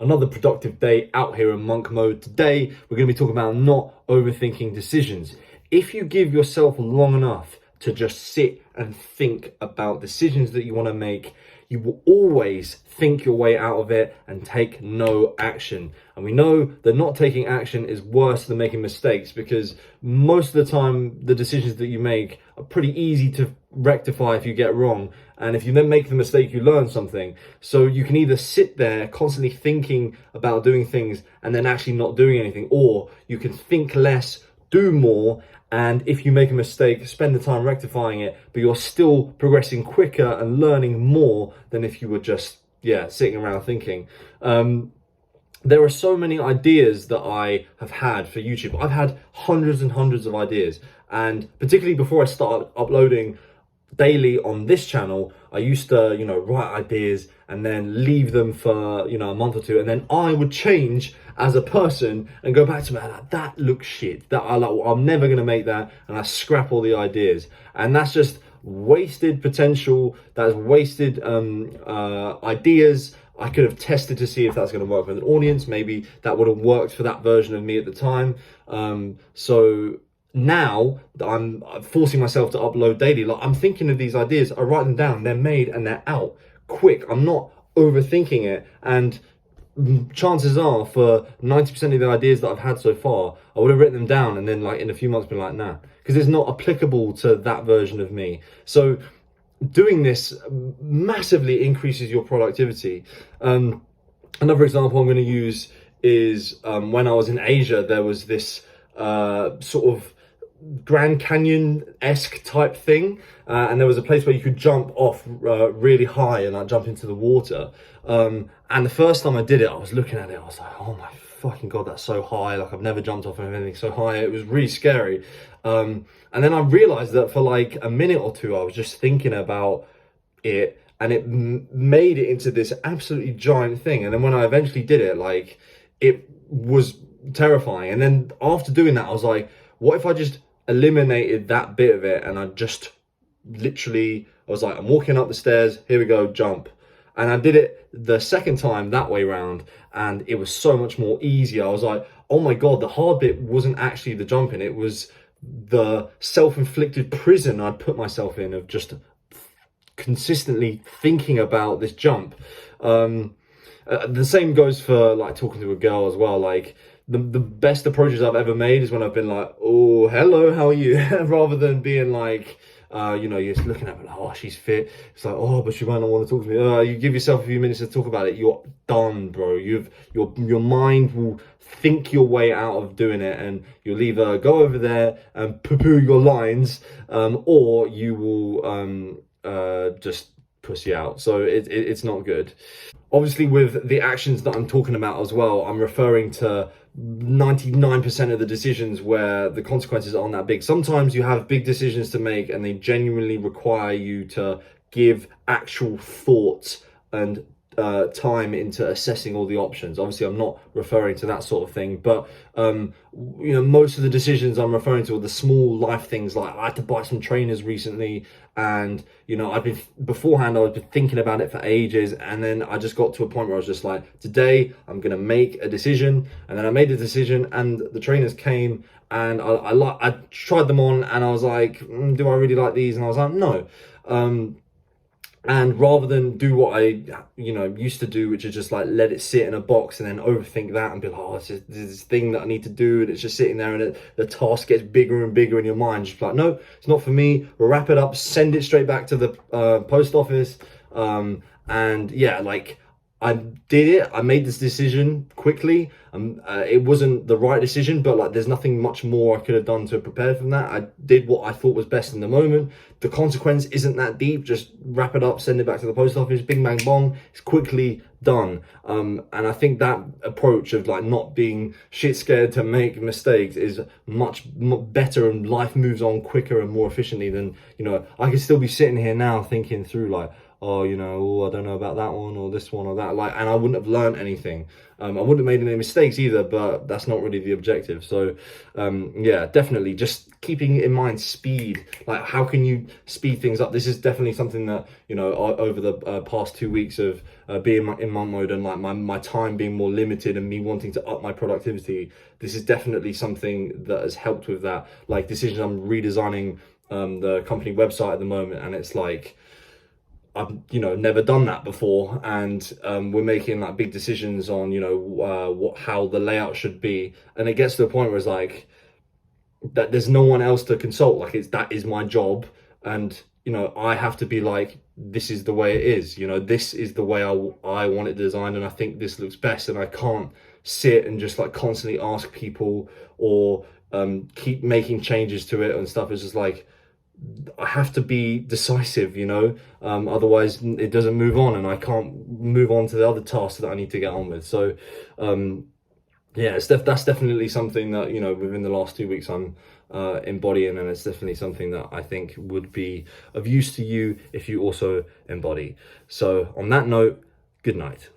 Another productive day out here in monk mode. Today, we're going to be talking about not overthinking decisions. If you give yourself long enough to just sit and think about decisions that you want to make, you will always think your way out of it and take no action. And we know that not taking action is worse than making mistakes, because most of the time the decisions that you make are pretty easy to rectify if you get wrong. And if you then make the mistake, you learn something. So you can either sit there constantly thinking about doing things and then actually not doing anything, or you can think less, do more, and if you make a mistake, spend the time rectifying it, but you're still progressing quicker and learning more than if you were just, sitting around thinking. There are so many ideas that I have had for YouTube. I've had hundreds and hundreds of ideas, and particularly before I started uploading daily on this channel, I used to, write ideas and then leave them for, a month or two, and then I would change as a person and go back to me like, that looks shit. I'm never gonna make that, and I scrap all the ideas, and that's just wasted potential. That's wasted ideas. I could have tested to see if that's going to work with an audience. Maybe that would have worked for that version of me at the time. So now I'm forcing myself to upload daily. Like, I'm thinking of these ideas, I write them down, they're made and they're out quick. I'm not overthinking it, and chances are for 90% of the ideas that I've had so far, I would have written them down and then in a few months been like, nah, because it's not applicable to that version of me. So doing this massively increases your productivity. Another example I'm going to use is when I was in Asia, there was this sort of Grand Canyon-esque type thing, and there was a place where you could jump off really high and jump into the water. And the first time I did it, I was looking at it, I was like, oh my fucking god, that's so high. Like, I've never jumped off of anything so high. It was really scary. And then I realized that for like a minute or two, I was just thinking about it, and it made it into this absolutely giant thing. And then when I eventually did it, like, it was terrifying. And then after doing that, I was like, what if I just eliminated that bit of it, and I just literally, I was like, I'm walking up the stairs, here we go, jump. And I did it the second time that way round, and it was so much more easier. I was like, oh my god, the hard bit wasn't actually the jumping, it was the self-inflicted prison I'd put myself in of just consistently thinking about this jump. The same goes for like talking to a girl as well. Like, the best approaches I've ever made is when I've been like, oh, hello, how are you? Rather than being like, you're just looking at her like, oh, she's fit. It's like, oh, but she might not want to talk to me. You give yourself a few minutes to talk about it, you're done, bro. Your mind will think your way out of doing it, and you'll either go over there and poo-poo your lines, or you will just pussy out. So it's not good. Obviously, with the actions that I'm talking about as well, I'm referring to 99% of the decisions where the consequences aren't that big. Sometimes you have big decisions to make and they genuinely require you to give actual thought and time into assessing all the options. Obviously, I'm not referring to that sort of thing, but most of the decisions I'm referring to are the small life things. Like, I had to buy some trainers recently, and I've been thinking about it for ages, and then I just got to a point where I was just like, today I'm gonna make a decision. And then I made a decision, and the trainers came, and I tried them on, and I was like, do I really like these? And I was like, no. And rather than do what I, used to do, which is just like let it sit in a box and then overthink that and be like, oh, it's just this thing that I need to do, and it's just sitting there, and the task gets bigger and bigger in your mind. Just like, no, it's not for me. Wrap it up, send it straight back to the post office. And yeah, like, I did it. I made this decision quickly. It wasn't the right decision, but like, there's nothing much more I could have done to prepare for that. I did what I thought was best in the moment. The consequence isn't that deep. Just wrap it up, send it back to the post office, bing, bang, bong. It's quickly done. And I think that approach of like not being shit scared to make mistakes is much better, and life moves on quicker and more efficiently than, I could still be sitting here now thinking through like, oh, you know, oh, I don't know about that one or this one or that, like, and I wouldn't have learned anything. I wouldn't have made any mistakes either, but that's not really the objective. So yeah, definitely just keeping in mind speed. Like, how can you speed things up? This is definitely something that, you know, over the past 2 weeks of being in monk mode, and like my time being more limited and me wanting to up my productivity, this is definitely something that has helped with that. Like, decisions, I'm redesigning the company website at the moment, and it's like, I've, you know, never done that before, and we're making like big decisions on, you know, how the layout should be, and it gets to the point where it's like that there's no one else to consult. Like, that is my job, and you know, I have to be like, this is the way it is, you know, this is the way I want it designed, and I think this looks best, and I can't sit and just like constantly ask people or keep making changes to it and stuff. It's just like, I have to be decisive, you know, otherwise it doesn't move on, and I can't move on to the other tasks that I need to get on with. So yeah, that's definitely something that, you know, within the last 2 weeks I'm embodying, and it's definitely something that I think would be of use to you if you also embody. So on that note, good night.